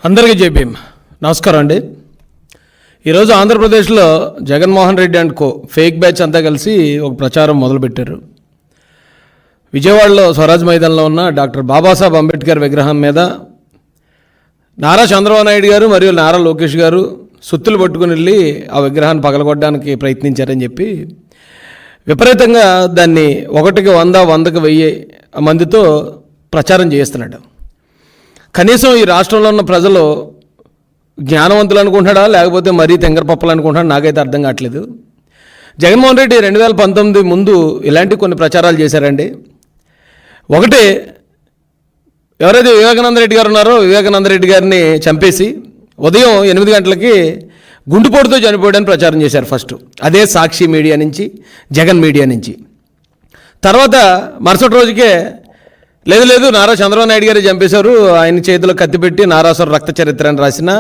అందరికీ జై భీమ్. నమస్కారం అండి. ఈరోజు ఆంధ్రప్రదేశ్లో Jaganmohan Reddy and co fake batch అంతా కలిసి ఒక ప్రచారం మొదలుపెట్టారు. విజయవాడలో స్వరాజ్ మైదానంలో ఉన్న డాక్టర్ బాబాసాహెబ్ అంబేద్కర్ విగ్రహం మీద నారా చంద్రబాబు నాయుడు గారు మరియు నారా లోకేష్ గారు సుత్తులు పట్టుకుని వెళ్ళి ఆ విగ్రహాన్ని పగలగొట్టడానికి ప్రయత్నించారని చెప్పి విపరీతంగా దాన్ని 1కి 100, 100కి 1000 మందితో ప్రచారం చేస్తున్నాడు. కనీసం ఈ రాష్ట్రంలో ఉన్న ప్రజలు జ్ఞానవంతులు అనుకుంటాడా లేకపోతే మరీ తెంగరపప్పలు అనుకుంటాడా నాకైతే అర్థం కావట్లేదు. జగన్మోహన్ రెడ్డి 2019 ముందు ఇలాంటి కొన్ని ప్రచారాలు చేశారండి. ఒకటి, ఎవరైతే వివేకానంద రెడ్డి గారు ఉన్నారో వివేకానంద రెడ్డి గారిని చంపేసి ఉదయం 8 గంటలకి గుండెపోటుతో చనిపోయాడని ప్రచారం చేశారు ఫస్ట్. అదే సాక్షి మీడియా నుంచి, జగన్ మీడియా నుంచి. తర్వాత మరుసటి రోజుకే లేదు నారా చంద్రబాబు నాయుడు గారు చంపేశారు, ఆయన చేతిలో కత్తి పెట్టి నారాసుర రక్త చరిత్ర అని రాసిన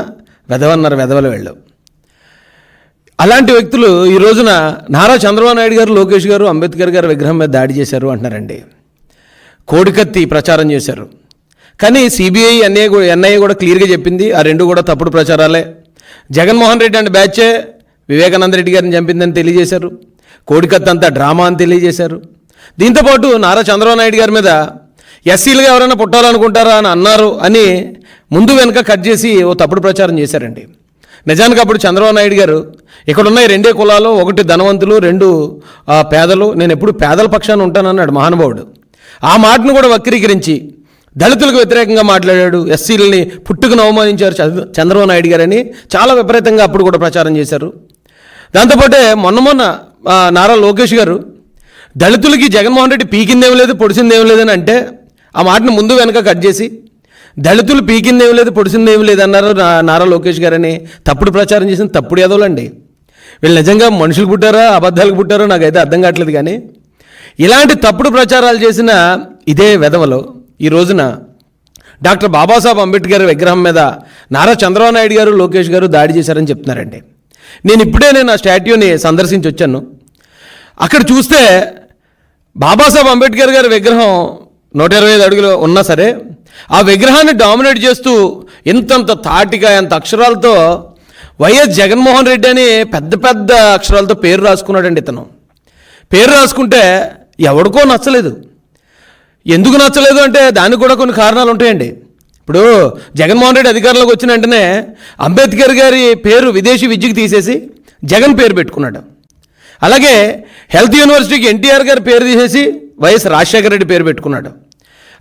వెధవన్నారు వెధవలు వెళ్ళు. అలాంటి వ్యక్తులు ఈ రోజున నారా చంద్రబాబు నాయుడు గారు, లోకేష్ గారు అంబేద్కర్ గారు విగ్రహం మీద దాడి చేశారు అంటున్నారండి. కోడికత్తి ప్రచారం చేశారు. కానీ సిబిఐ, ఎన్ఐఏ కూడా క్లియర్గా చెప్పింది ఆ రెండు కూడా తప్పుడు ప్రచారాలే. జగన్మోహన్ రెడ్డి అంటే బ్యాచే వివేకానంద రెడ్డి గారిని చంపిందని తెలియజేశారు. కోడికత్తి అంతా డ్రామా అని తెలియజేశారు. దీంతోపాటు నారా చంద్రబాబు నాయుడు గారి మీద ఎస్సీలుగా ఎవరైనా పుట్టాలనుకుంటారా అని అన్నారు అని ముందు వెనుక కట్ చేసి ఓ తప్పుడు ప్రచారం చేశారండి. నిజానికి అప్పుడు చంద్రబాబు నాయుడు గారు ఇక్కడున్న 2 కులాలు, ఒకటి ధనవంతులు, 2 పేదలు, నేను ఎప్పుడు పేదల పక్షాన ఉంటానన్నాడు మహానుభావుడు. ఆ మాటను కూడా వక్రీకరించి దళితులకు వ్యతిరేకంగా మాట్లాడాడు, ఎస్సీలని పుట్టుకుని అవమానించారు చంద్రబాబు నాయుడు గారని చాలా విపరీతంగా అప్పుడు కూడా ప్రచారం చేశారు. దాంతోపాటే మొన్న నారా లోకేష్ గారు దళితులకి జగన్మోహన్ రెడ్డి పీకిందేం లేదు పొడిసిందేం లేదని అంటే ఆ మాటను ముందు వెనక కట్ చేసి దళితులు పీకిందేం లేదు పొడిసిందేం లేదన్నారు నారా లోకేష్ గారని తప్పుడు ప్రచారం చేసిన తప్పుడు యాదవులండి. వీళ్ళు నిజంగా మనుషులు పుట్టారా అబద్ధాలకు పుట్టారో నాకైతే అర్థం కావట్లేదు. కానీ ఇలాంటి తప్పుడు ప్రచారాలు చేసిన ఇదే వెధవలు ఈ రోజున డాక్టర్ బాబాసాహెబ్ అంబేద్కర్ విగ్రహం మీద నారా చంద్రబాబు నాయుడు గారు, లోకేష్ గారు దాడి చేశారని చెప్తున్నారండి. నేను ఆ స్టాట్యూని సందర్శించి వచ్చాను. అక్కడ చూస్తే బాబాసాహెబ్ అంబేద్కర్ గారి విగ్రహం 125 అడుగులు ఉన్నా సరే ఆ విగ్రహాన్ని డామినేట్ చేస్తూ ఇంతంత తాటిగా ఎంత అక్షరాలతో వైఎస్ జగన్మోహన్ రెడ్డి అని పెద్ద పెద్ద అక్షరాలతో పేరు రాసుకున్నాడండి. ఇతను పేరు రాసుకుంటే ఎవరికో నచ్చలేదు. ఎందుకు నచ్చలేదు అంటే దానికి కూడా కొన్ని కారణాలు ఉంటాయండి. ఇప్పుడు జగన్మోహన్ రెడ్డి అధికారంలోకి వచ్చిన వెంటనే అంబేద్కర్ గారి పేరు విదేశీ విద్యకు తీసేసి జగన్ పేరు పెట్టుకున్నాడు. అలాగే హెల్త్ యూనివర్సిటీకి ఎన్టీఆర్ గారి పేరు తీసేసి వైఎస్ రాజశేఖర రెడ్డి పేరు పెట్టుకున్నాడు.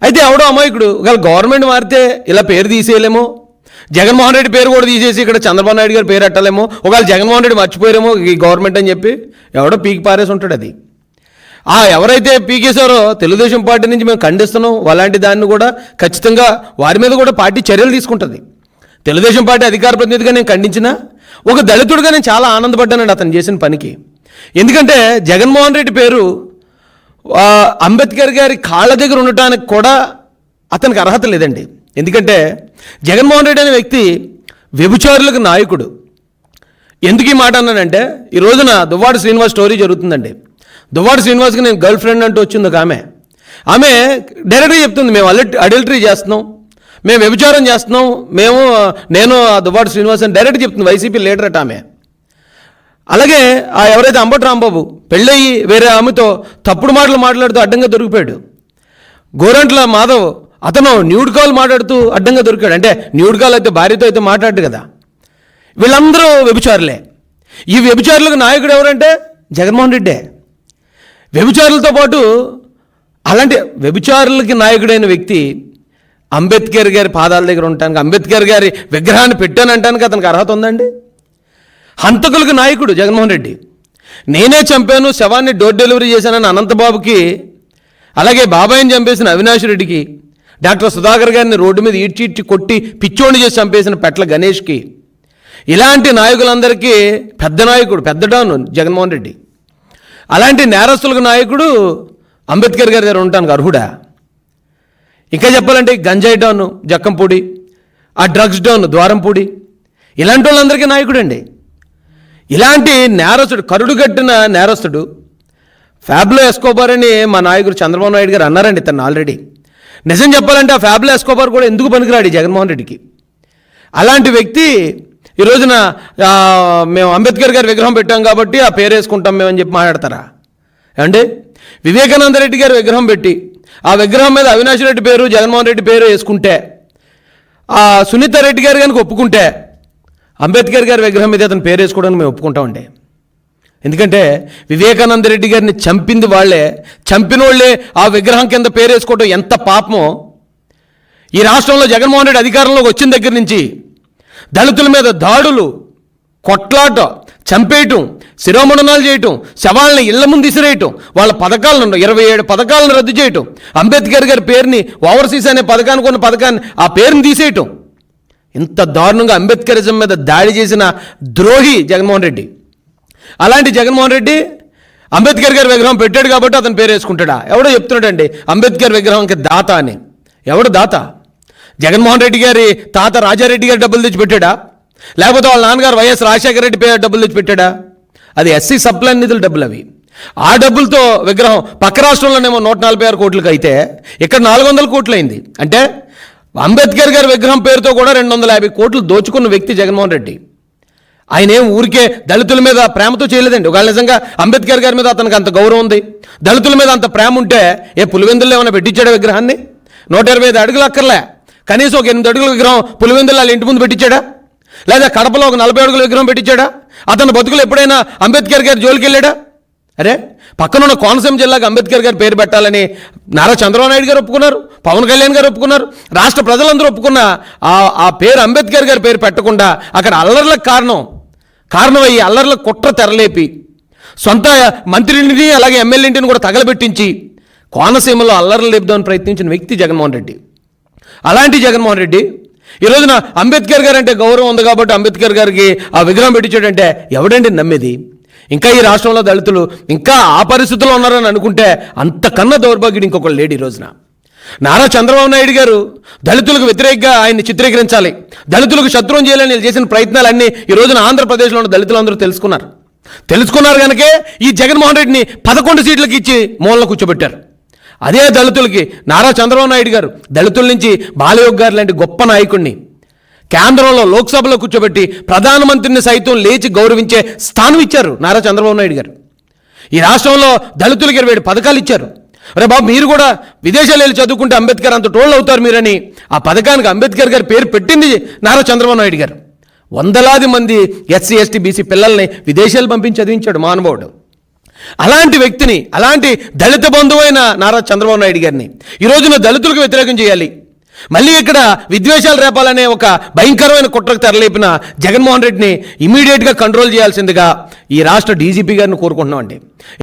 అయితే ఎవడో అమాయకుడు ఒకవేళ గవర్నమెంట్ మారితే ఇలా పేరు తీసేయలేమో, జగన్మోహన్ రెడ్డి పేరు కూడా తీసేసి ఇక్కడ చంద్రబాబు నాయుడు గారి పేరు పెట్టలేమో, ఒకవేళ జగన్మోహన్ రెడ్డి మర్చిపోయారేమో ఈ గవర్నమెంట్ అని చెప్పి ఎవడో పీకి పారేసి ఉంటాడు. అది ఎవరైతే పీకేశారో తెలుగుదేశం పార్టీ నుంచి మేము ఖండిస్తున్నాం. అలాంటి దాన్ని కూడా ఖచ్చితంగా వారి మీద కూడా పార్టీ చర్యలు తీసుకుంటుంది. తెలుగుదేశం పార్టీ అధికార ప్రతినిధిగా నేను ఖండించినా ఒక దళితుడిగా నేను చాలా ఆనందపడ్డానండి అతను చేసిన పనికి. ఎందుకంటే జగన్మోహన్ రెడ్డి పేరు అంబేద్కర్ గారి కాళ్ళ దగ్గర ఉండటానికి కూడా అతనికి అర్హత లేదండి. ఎందుకంటే జగన్మోహన్ రెడ్డి అనే వ్యక్తి వ్యభిచారులకు నాయకుడు. ఎందుకు ఈ మాట అన్నానంటే ఈ రోజున దువ్వాడ శ్రీనివాస్ స్టోరీ జరుగుతుందండి. దువ్వాడ శ్రీనివాస్కి నేను గర్ల్ ఫ్రెండ్ అంటూ వచ్చింది ఒక ఆమె డైరెక్ట్గా చెప్తుంది, మేము అడల్టరీ చేస్తున్నాం, మేము వ్యభిచారం చేస్తున్నాం, నేను దువ్వాడ శ్రీనివాస్ అని డైరెక్ట్ చెప్తుంది. వైసీపీ లీడర్ అట ఆమె. అలాగే ఎవరైతే అంబటి రాంబాబు పెళ్ళయి వేరే ఆమెతో తప్పుడు మాటలు మాట్లాడుతూ అడ్డంగా దొరికిపోయాడు. గోరంట్ల మాధవ్ అతను న్యూడ్ కాల్ మాట్లాడుతూ అడ్డంగా దొరికాడు. అంటే న్యూడ్ కాల్ అయితే భార్యతో అయితే మాట్లాడు కదా. వీళ్ళందరూ వ్యభిచారులే. ఈ వ్యభిచారులకు నాయకుడు ఎవరంటే జగన్మోహన్ రెడ్డే. వ్యభిచారులతో పాటు అలాంటి వ్యభిచారులకి నాయకుడైన వ్యక్తి అంబేద్కర్ గారి పాదాల దగ్గర ఉండటానికి, అంబేద్కర్ గారి విగ్రహాన్ని పెట్టానంటానికి అతనికి అర్హత ఉందండి? హంతకులకు నాయకుడు జగన్మోహన్ రెడ్డి. నేనే చంపాను, శవాన్ని డోర్ డెలివరీ చేశానని అనంతబాబుకి, అలాగే బాబాయిని చంపేసిన అవినాష్ రెడ్డికి, డాక్టర్ సుధాకర్ గారిని రోడ్డు మీద ఈడ్చి కొట్టి పిచ్చోడిని చేసి చంపేసిన పెట్ల గణేష్కి, ఇలాంటి నాయకులందరికీ పెద్ద నాయకుడు, పెద్ద డాను జగన్మోహన్ రెడ్డి. అలాంటి నేరస్తులకు నాయకుడు అంబేద్కర్ గారి దగ్గర ఉండటానికి అర్హుడా? ఇంకా చెప్పాలంటే గంజాయి డాను జక్కంపూడి, ఆ డ్రగ్స్ డాను ద్వారంపూడి, ఇలాంటి వాళ్ళందరికీ నాయకుడు అండి. ఇలాంటి నేరస్తుడు, కరుడుగట్టిన నేరస్తుడు ఫ్యాబ్లో ఎస్కోబార్ అని మా నాయకుడు చంద్రబాబు నాయుడు గారు అన్నారండి తను ఆల్రెడీ. నిజం చెప్పాలంటే ఆ ఫ్యాబ్లో ఎస్కోబార్ కూడా ఎందుకు పనికిరాడు జగన్మోహన్ రెడ్డికి. అలాంటి వ్యక్తి ఈ రోజున మేము అంబేద్కర్ గారి విగ్రహం పెట్టాం కాబట్టి ఆ పేరు వేసుకుంటాం మేమని చెప్పి మాట్లాడతారా? అంటే వివేకానంద రెడ్డి గారి విగ్రహం పెట్టి ఆ విగ్రహం మీద అవినాష్ రెడ్డి పేరు, జగన్మోహన్ రెడ్డి పేరు వేసుకుంటే, ఆ సునీత రెడ్డి గారు కనుక ఒప్పుకుంటే అంబేద్కర్ గారి విగ్రహం మీద అతను పేరు వేసుకోవడానికి మేము ఒప్పుకుంటామండి. ఎందుకంటే వివేకానంద రెడ్డి గారిని చంపింది వాళ్ళే, చంపిన వాళ్ళే ఆ విగ్రహం కింద పేరు వేసుకోవడం ఎంత పాపమో. ఈ రాష్ట్రంలో జగన్మోహన్ రెడ్డి అధికారంలోకి వచ్చిన దగ్గర నుంచి దళితుల మీద దాడులు, కొట్లాట, చంపేయటం, శిరోమండనాలు చేయటం, శవాళ్ళని ఇళ్ల ముందు ఇసిరేయటం, వాళ్ళ పథకాలను 27 పథకాలను రద్దు చేయటం, అంబేద్కర్ గారి పేరుని ఓవర్సీస్ అనే పథకానికి ఉన్న పథకాన్ని ఆ పేరుని తీసేయటం, ఇంత దారుణంగా అంబేద్కరిజం మీద దాడి చేసిన ద్రోహి జగన్మోహన్ రెడ్డి. అలాంటి జగన్మోహన్ రెడ్డి అంబేద్కర్ గారి విగ్రహం పెట్టాడు కాబట్టి అతను పేరు వేసుకుంటాడా? ఎవడో చెప్తున్నాడండి అంబేద్కర్ విగ్రహంకి దాత అని. ఎవడు దాత? జగన్మోహన్ రెడ్డి గారి తాత రాజారెడ్డి గారు డబ్బులు తెచ్చి పెట్టాడా? లేకపోతే వాళ్ళ నాన్నగారు వైఎస్ రాజశేఖర రెడ్డి డబ్బులు తెచ్చి పెట్టాడా? అది ఎస్సీ సప్లైన్ నిధుల డబ్బులు అవి. ఆ డబ్బులతో విగ్రహం పక్క రాష్ట్రంలోనేమో 146 కోట్లకి అయితే ఇక్కడ 400 కోట్లు అయింది. అంటే అంబేద్కర్ గారి విగ్రహం పేరుతో కూడా 250 కోట్లు దోచుకున్న వ్యక్తి జగన్మోహన్ రెడ్డి. ఆయన ఏం ఊరికే దళితుల మీద ప్రేమతో చేయలేదండి. ఒకవేళ నిజంగా అంబేద్కర్ గారి మీద అతనికి అంత గౌరవం ఉంది, దళితుల మీద అంత ప్రేమ ఉంటే పులివెందుల్లో ఏమైనా పెట్టించాడా విగ్రహాన్ని? 125 అడుగులు అక్కర్లే, కనీసం ఒక 8 అడుగుల విగ్రహం పులివెందుల్లో వాళ్ళ ఇంటి ముందు పెట్టించాడా? లేదా కడపలో ఒక 40 అడుగుల విగ్రహం పెట్టించాడా? అతను బతుకులు ఎప్పుడైనా అంబేద్కర్ గారి జోలికి వెళ్ళాడా? అరే, పక్కనున్న కోనసీమ జిల్లాకు అంబేద్కర్ గారి పేరు పెట్టాలని నారా చంద్రబాబు నాయుడు గారు ఒప్పుకున్నారు, పవన్ కళ్యాణ్ గారు ఒప్పుకున్నారు, రాష్ట్ర ప్రజలందరూ ఒప్పుకున్న ఆ పేరు అంబేద్కర్ గారి పేరు పెట్టకుండా అక్కడ అల్లర్లకు కారణమయ్యి అల్లర్లకు కుట్ర తెరలేపి సొంత మంత్రిని అలాగే ఎమ్మెల్యేంటిని కూడా తగలబెట్టించి కోనసీమలో అల్లర్లు లేపుదామని ప్రయత్నించిన వ్యక్తి జగన్మోహన్ రెడ్డి. అలాంటి జగన్మోహన్ రెడ్డి ఈ రోజున అంబేద్కర్ గారు అంటే గౌరవం ఉంది కాబట్టి అంబేద్కర్ గారికి ఆ విగ్రహం పెట్టించాడంటే ఎవడండి నమ్మేది? ఇంకా ఈ రాష్ట్రంలో దళితులు ఇంకా ఆ పరిస్థితుల్లో ఉన్నారని అనుకుంటే అంతకన్నా దౌర్భాగ్యుడు ఇంకొకళ్ళు లేడు. ఈ రోజున నారా చంద్రబాబు నాయుడు గారు దళితులకు వ్యతిరేకంగా ఆయన్ని చిత్రీకరించాలి, దళితులకు శత్రువుం చేయాలని చేసిన ప్రయత్నాలన్నీ ఈ రోజున ఆంధ్రప్రదేశ్లో ఉన్న దళితులందరూ తెలుసుకున్నారు కనుకే ఈ జగన్మోహన్ రెడ్డిని 11 సీట్లకు ఇచ్చి మూలలో కూర్చోబెట్టారు. అదే దళితులకి నారా చంద్రబాబు నాయుడు గారు దళితుల నుంచి బాలయోగ్ గారు లాంటి గొప్ప నాయకుడిని కేంద్రంలో లోక్సభలో కూర్చోబెట్టి ప్రధానమంత్రిని సైతం లేచి గౌరవించే స్థానం ఇచ్చారు నారా చంద్రబాబు నాయుడు గారు. ఈ రాష్ట్రంలో దళితులకి 27 పథకాలు ఇచ్చారు. అరే బాబు, మీరు కూడా విదేశాలు వెళ్ళి చదువుకుంటే అంబేద్కర్ అంత టోళ్ళు అవుతారు మీరని ఆ పథకానికి అంబేద్కర్ గారి పేరు పెట్టింది నారా చంద్రబాబు నాయుడు గారు. వందలాది మంది ఎస్సీ ఎస్టీ బీసీ పిల్లల్ని విదేశాలు పంపించి చదివించాడు మహానుభావుడు. అలాంటి వ్యక్తిని, అలాంటి దళిత బంధువైన నారా చంద్రబాబు నాయుడు గారిని ఈ రోజున దళితులకు వ్యతిరేకం చేయాలి, మళ్ళీ ఇక్కడ విద్వేషాలు రేపాలనే ఒక భయంకరమైన కుట్రకు తెరలేపిన జగన్మోహన్ రెడ్డిని ఇమీడియట్గా కంట్రోల్ చేయాల్సిందిగా ఈ రాష్ట్ర డీజీపీ గారిని కోరుకుంటున్నామండి.